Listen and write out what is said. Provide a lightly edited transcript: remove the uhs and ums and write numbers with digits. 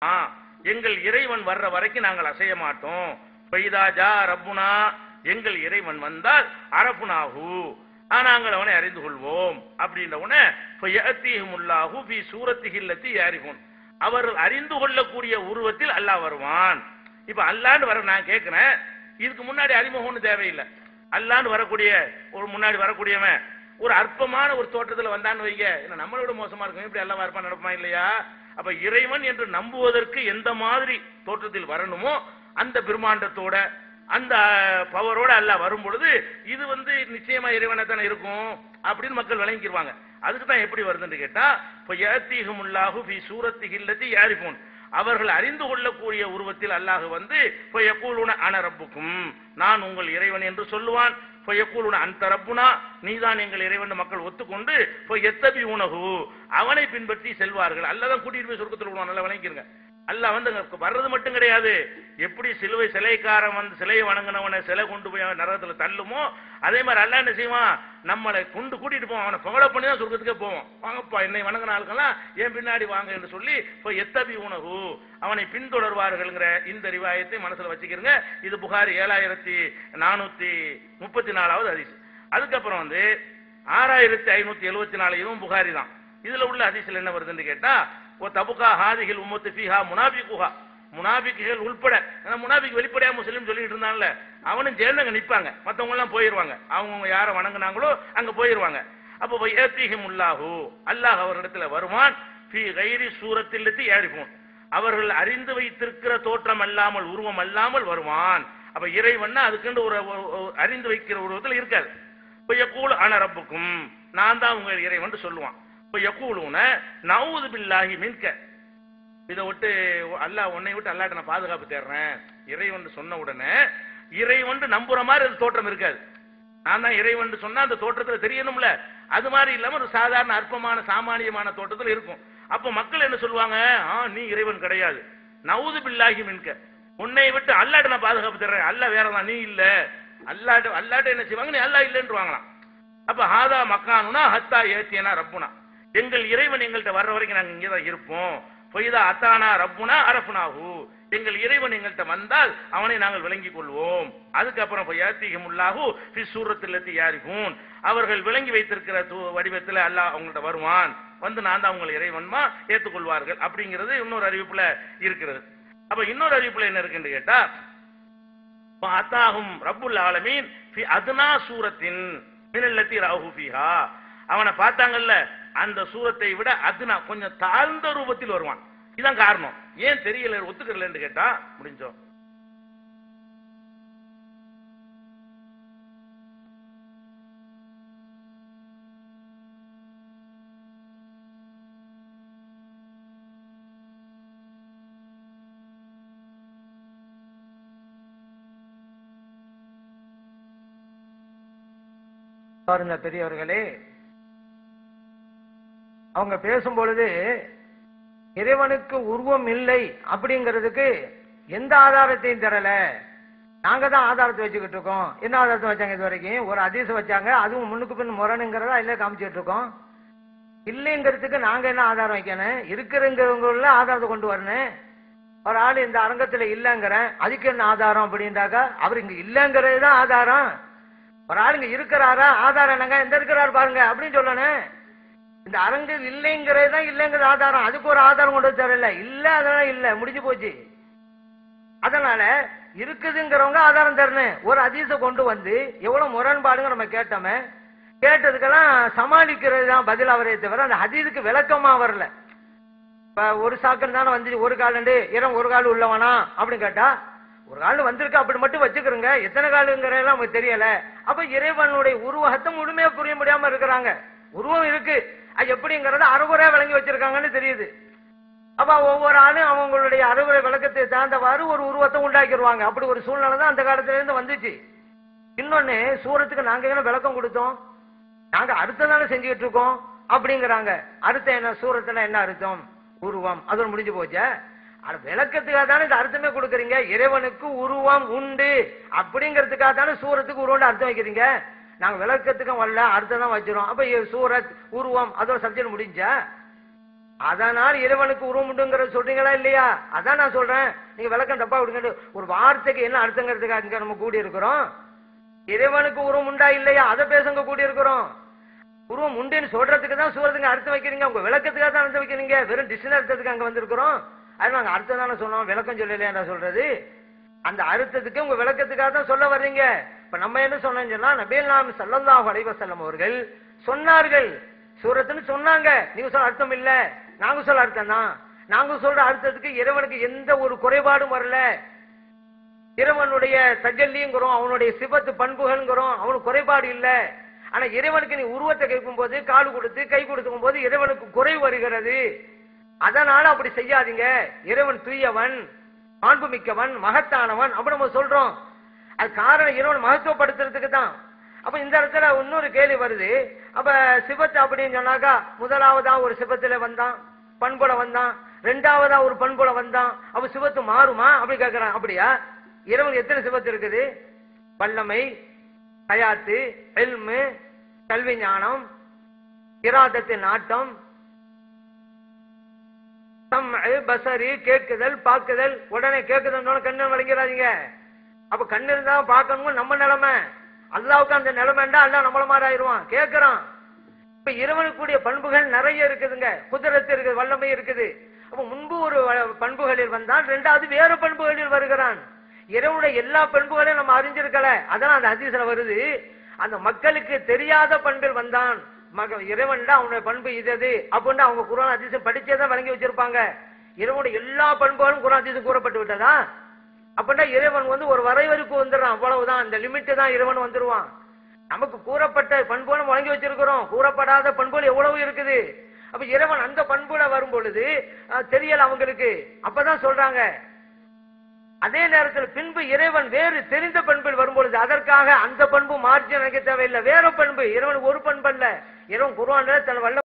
எங்கள் இறைவன் வர்ற வரைக்கும் நாங்கள் அசைய மாட்டோம். பைதாஜா ரப்புனா, எங்கள் இறைவன் வந்தால் அரபுனாஹு, நாங்கள் அவனை அறிந்து கொள்வோம் அப்படின்ற உடனே சூரத்திஹில்லத்தி யாரிஃபூன், அவர்கள் அறிந்து கொள்ளக்கூடிய உருவத்தில் அல்லாஹ் வருவான். இப்ப அல்லான்னு வர நான் கேட்கிறேன், இதுக்கு முன்னாடி அறிமுகம்னு தேவையில்லை. அல்லான்னு வரக்கூடிய ஒரு முன்னாடி வரக்கூடியவன் ஒரு அற்பமான ஒரு தோற்றத்தில் வந்தான்னு வைங்க, என்ன நம்மளோட மோசமா இருக்கும், இப்படி எல்லாம் இருப்பான் நடப்பா இல்லையா? அப்ப இறைவன் என்று நம்புவதற்கு எந்த மாதிரி தோற்றத்தில் வரணுமோ அந்த பிரம்மாண்டத்தோட அந்த பவரோட அல்லாஹ் வரும் பொழுது இது நிச்சயமா இறைவனை தானே இருக்கும் அப்படின்னு மக்கள் விளங்கிடுவாங்க. அதுக்கு தான் எப்படி வருதுன்னு கேட்டா, யஅதீஹுமுல்லாஹு ஃபீ சூரத்திஹில்லதி யாரிஃபூன், அவர்கள் அறிந்து கொள்ளக்கூடிய உருவத்தில் அல்லாஹ் யகூலுன அன ரப்புக்கும், நான் உங்கள் இறைவன் என்று சொல்லுவான். யகூலுன அன்த ரப்புனா, நீதான் எங்கள் இறைவன் மக்கள் ஒத்துக்கொண்டு யத்தபிஊனஹு, அவனை பின்பற்றி செல்வார்கள். அல்லாஹ் தான் கூட்டிட்டு போய் சொர்க்கத்தில் விடுவான். நல்லா விளங்கிருங்க. அல்லாஹ் வர்றது மட்டும் கிடையாது, எப்படி சிலைக்காரன் சிலையை வணங்கினவனை சிலை கொண்டு போய் நரகத்துல தள்ளுமோ அதே மாதிரி அல்லாஹ் என்ன செய்வான், நம்மளை கொண்டு கூட்டிட்டு போவான். அவனை புகழ பண்ணி தான் சொர்க்கத்துக்கே போவோம். வாங்கப்பா என்னை வணங்கின ஆளுக்கெல்லாம் ஏன் பின்னாடி வாங்க என்று சொல்லி யத்தபிஊனஹு, அவனை பின்தொடர்வார்கள்ங்கிற இந்த ரிவாயத்தை மனசுல வச்சுக்கிறங்க. இது புகாரி 7434வது ஹதீஸ். அதுக்கப்புறம் 6574 இதுவும் புகாரி தான். இதுல உள்ள ஹதீஸ்ல என்ன வருதுன்னு கேட்டா, தபுகா ஹாதிஹில் உம்மத்து ஃபீஹா முனாபிகுஹா, முனாபிக்குகள் உள்பட, முனாபிக் வெளிப்படையா முஸ்லீம் சொல்லிட்டு இருந்தான்ல, அவனும் ஜெயிலங்க நிற்பாங்க, மற்றவங்க எல்லாம் போயிருவாங்க, அவங்க யாரை வணங்குனாங்களோ அங்க போயிருவாங்க. அப்போ யஅதீஹுமுல்லாஹு, அல்லாஹ் அவரிடத்துல வருவான். ஃபீ கைரி சூரத்தில்லதி யாரிஃபூன், அவர்கள் அறிந்து வைத்திருக்கிற தோற்றம் அல்லாமல் உருவம் அல்லாமல் வருவான். அப்ப இறைவன் அதுக்குன்னு ஒரு அறிந்து வைக்கிற உருவத்தில் இருக்காது. யகூலு அன ரப்புக்கும், நான் தான் உங்கள் இறைவன் சொல்லுவான். யகூலுன நஊது பில்லாஹி மின்க, இதை விட்டு அல்லாஹ் உன்னை விட்டு அல்லாஹ்ட்ட நான் பாதுகாப்பு தேடுறேன் இறைவன் சொன்ன உடனே, இறைவன் நம்புற மாதிரி அது தோற்றம் இருக்காது. நான் தான் இறைவன் சொன்னா அந்த தோற்றத்தில் தெரியணும்ல, அது மாதிரி இல்லாம ஒரு சாதாரண அற்பமான சாமானியமான தோற்றத்தில் இருக்கும். அப்ப மக்கள் என்ன சொல்லுவாங்க, நீ இறைவன் கிடையாது, நஊது பில்லாஹி மின்க, உன்னை விட்டு அல்லாஹ்ட்ட நான் பாதுகாப்பு தேடுறேன், அல்லாஹ் வேறதான், நீ இல்ல. அல்லாஹ்ட்ட என்ன செய்வாங்க, நீ அல்லாஹ் இல்லைன்னு வாங்கலாம். அப்ப ஹாதா மக்கானுனா ஹத்தா ஏத்தியனா ரப்புனா, எங்கள் இறைவன் எங்கள்கிட்ட வர்ற வரைக்கும் நாங்க இங்கதான் இருப்போம். ஃபைதா அத்தானா ரப்புனா அரஃப்னாஹு, எங்கள் இறைவன் எங்கள்கிட்ட வந்தால் அவனை நாங்கள் விளங்கிக் கொள்வோம். அதுக்கப்புறம் யஅதீஹுமுல்லாஹு ஃபீ சூரத்தில்லதி யாரிஃபூன், அவர்கள் விளங்கி வைத்திருக்கிற வடிவத்தில் அல்லாஹ் அவங்கள்ட்ட வருவான், நான் தான் உங்கள் இறைவன்மா ஏற்றுக்கொள்வார்கள் அப்படிங்கிறது இன்னொரு அறிவிப்புல இருக்கிறது. அப்ப இன்னொரு அறிவிப்புல என்ன இருக்குன்னு கேட்டா, அத்தாஹும் ரப்புல் ஆலமீன் ஃபீ அத்னா சூரத்தின் மினல்லதி ரஅஹு ஃபீஹா, அவனை பார்த்தாங்கல்ல அந்த சூரத்தை விட அதுனா கொஞ்சம் தாழ்ந்த ரூபத்தில் வருவான். இதான் காரணம். ஏன் தெரியல, ஒத்துக்கலன்னு கேட்டா முடிஞ்சோம். பாருங்க பெரியவர்களே, அவங்க பேசும் பொழுது இறைவனுக்கு உருவம் இல்லை அப்படிங்கிறதுக்கு எந்த ஆதாரத்தையும் தரல, நாங்க தான் ஆதாரத்தை வச்சுக்கிட்டு இருக்கோம். என்ன ஆதாரத்தை வச்சாங்க இது வரைக்கும்? ஒரு ஹதீஸ் வச்சாங்க, அதுவும் முன்னுக்கு பின் முரணுங்கிறதா இல்ல காமிச்சிட்டு இருக்கோம். இல்லைங்கிறதுக்கு நாங்க என்ன ஆதாரம் வைக்கணும்? இருக்கிறவங்கள ஆதாரத்தை கொண்டு வரணும். ஒரு ஆள் இந்த அரங்கத்துல இல்லைங்கிறேன், அதுக்கு என்ன ஆதாரம் அப்படின்றாக்கா, அவர் இங்க இல்லைங்கிறது தான் ஆதாரம். ஒரு ஆள் இங்க இருக்கிறாரா, ஆதாரம் என்னங்க, எந்த இருக்கிறாரு பாருங்க அப்படின்னு சொல்லணும். இந்த அரங்கில் இல்லைங்கிறது தான் இல்லைங்கிறது ஆதாரம், அதுக்கு ஒரு ஆதாரம் கொண்டு தரல. இல்ல அதெல்லாம் இல்ல, முடிஞ்சு போச்சு. அதனால இருக்குதுங்கிறவங்க ஆதாரம் தரணும். ஒரு ஹதீஸை கொண்டு வந்து எவ்வளவு முரண்பாடுங்க நம்ம கேட்டோமே, கேட்டதுக்கெல்லாம் சமாளிக்கிறது தான் பதில் அவரே தவிர அந்த ஹதீஸுக்கு விளக்கமா வரல. இப்ப ஒரு சாக்கன் தானே வந்து ஒரு காலண்டு ஒரு கால் உள்ளவனா அப்படின்னு கேட்டா, ஒரு கால் வந்திருக்கு அப்படி மட்டும் வச்சுக்கிறோங்க, எத்தனை காலுங்கிறதெல்லாம் நமக்கு தெரியல. அப்ப இறைவனுடைய உருவகத்தை முழுமையா புரிய முடியாம இருக்கிறாங்க. உருவம் இருக்கு, அது எப்படிங்கறத அறுவரா விளங்கி வச்சிருக்காங்கன்னு தெரியுது. அப்ப ஒவ்வொரு ஆளும் அவங்களுடைய அறுவரை விளக்கத்தை சார்ந்தவாறு ஒரு உருவத்தை உண்டாக்கிடுவாங்க. அப்படி ஒரு சூழ்நிலை தான் அந்த காலத்துல இருந்து வந்துச்சு. இன்னொன்னு, சூரத்துக்கு நாங்க என்ன விளக்கம் கொடுத்தோம், நாங்க அர்த்தம் தானே செஞ்சுக்கிட்டு இருக்கோம் அப்படிங்கிறாங்க. அர்த்தம் என்ன, சூரத்துல என்ன அர்த்தம்? உருவம். அதோட முடிஞ்சு போச்ச. விளக்கத்துக்காக தானே இந்த அர்த்தமே கொடுக்குறீங்க. இறைவனுக்கு உருவம் உண்டு அப்படிங்கிறதுக்காக தானே சூரத்துக்கு உருவம் அர்த்தம் வைக்கிறீங்க. நாங்க விளக்கத்துக்கும் வரல, அர்த்தம் தான் வச்சிரும். அப்ப சூரத் உருவம் அதோட சப்ஜெக்ட் முடிஞ்ச. அதனால் இறைவனுக்கு உருவம் உண்டுங்கிற சொல்றீங்களா இல்லையா? அதான் நான் சொல்றேன். நீங்க விளக்கம் தப்பா விடுங்க. ஒரு வார்த்தைக்கு என்ன அர்த்தங்கிறதுக்கு அங்க நம்ம கூடி இருக்கிறோம். இறைவனுக்கு உருவம் உண்டா இல்லையா அதை பேசுங்க கூடி இருக்கிறோம். உருவம் உண்டுன்னு சொல்றதுக்கு தான் சூரத்துக்கு அர்த்தம் வைக்கிறீங்க. உங்க விளக்கத்துக்காக தான் அர்த்தம் வைக்கிறீங்க. வெறும் டிக்ஷனரி அர்த்தத்துக்கு அங்க வந்திருக்கிறோம். அது நாங்க அர்த்தம் தானே சொன்னோம், விளக்கம் சொல்லலையா சொல்றது. அந்த அர்த்தத்துக்கு உங்க விளக்கத்துக்காக தான் சொல்ல வர்றீங்க. இப்ப நம்ம என்ன சொன்னோம்னு சொன்னா, நபிகள் நாயகம் ஸல்லல்லாஹு அலைஹி வஸல்லம் அவர்கள் சொன்னார்கள், சூரத்துன்னு சொன்னாங்க. நீங்க சொல்ற அர்த்தம் இல்ல, நாங்க சொல்ற அர்த்தம் தான். நாங்க சொல்ற அர்த்தத்துக்கு இறைவனுக்கு எந்த ஒரு குறைபாடும் வரல. இறைவனுடைய தஜல்லிங்கிறோம், அவனுடைய சிபத்து பண்புகள்ங்கிறோம், அவனுக்கு குறைபாடு இல்ல. ஆனா இறைவனுக்கு நீ உருவத்தை கேட்கும் போது, கால் கொடுத்து கை கொடுக்கும் போது இறைவனுக்கு குறை வருகிறது. அதனால அப்படி செய்யாதீங்க. இறைவன் தூயவன், மாண்புமிக்கவன், மகத்தானவன் அப்படி நம்ம சொல்றோம். அது காரணம் இறைவன் மகத்துவப்படுத்துறதுக்கு தான். அப்ப இந்த இடத்துல இன்னொரு கேள்வி வருது. அப்ப சிபத்து அப்படின்னு சொன்னாக்கா, முதலாவதா ஒரு சிபத்துல வந்தான், பண்புல வந்தான், ரெண்டாவதா ஒரு பண்புல வந்தான், அப்ப சிபத்து மாறுமா அப்படி கேட்கிறான். அப்படியா? இறைவன் எத்தனை சிபத்து இருக்குது? வல்லமை, ஹயாத்து, இல்மு, கல்வி ஞானம், இராதத்தின் நாட்டம், பசரி கேட்குதல், பார்க்குதல். உடனே கேட்குதல் கண்ணு வழங்கிறாதீங்க. அப்ப கண்ணு இருந்தா பார்க்கணும் நம்ம நிலைமை. அல்லாவுக்கு அந்த நிலைமைண்டா அல்லா நம்மள மாதிரி ஆயிடுவான். கேட்கிறான். இப்ப இறைவனுக்குரிய பண்புகள் நிறைய இருக்குதுங்க. குதிரத்து இருக்குது, வல்லமை இருக்குது. அப்ப முன்பு ஒரு பண்புகளில் வந்தான், ரெண்டாவது வேறு பண்புகளில் வருகிறான். இறைவனுடைய எல்லா பண்புகளையும் நம்ம அறிஞ்சிருக்கல. அதெல்லாம் அந்த ஹதீஸ்ல வருது. அந்த மக்களுக்கு தெரியாத பண்பில் வந்தான். இறைவன் அவனுடைய பண்பு இது அப்படின்னு அவங்க குர்ஆன் ஹதீஸ் படிச்சேதான் வழங்கி வச்சிருப்பாங்க. இறைவனுடைய எல்லா பண்புகளும் குர்ஆன் ஹதீஸ் கூறப்பட்டு விட்டதா? அப்படின்னா இறைவன் ஒரு வரைவருக்கு வந்துடுறான். அவ்வளவுதான், இந்த லிமிட் தான் இறைவன் வந்துருவான். நமக்கு கூறப்பட்ட பண்புகளும் வழங்கி வச்சிருக்கிறோம். கூறப்படாத பண்புகள் எவ்வளவு இருக்குது. அப்ப இறைவன் அந்த பண்புல வரும் பொழுது தெரியல அவங்களுக்கு. அப்பதான் சொல்றாங்க. அதே நேரத்தில் பின்பு இறைவன் வேறு தெரிந்த பண்பில் வரும்பொழுது அதற்காக அந்த பண்பு மாற்றி நினைக்க தேவையில்லை. வேற பண்பு, இறைவன் ஒரு பண்பு அல்ல. இறைவன் குர்ஆன்ல தன் வல்ல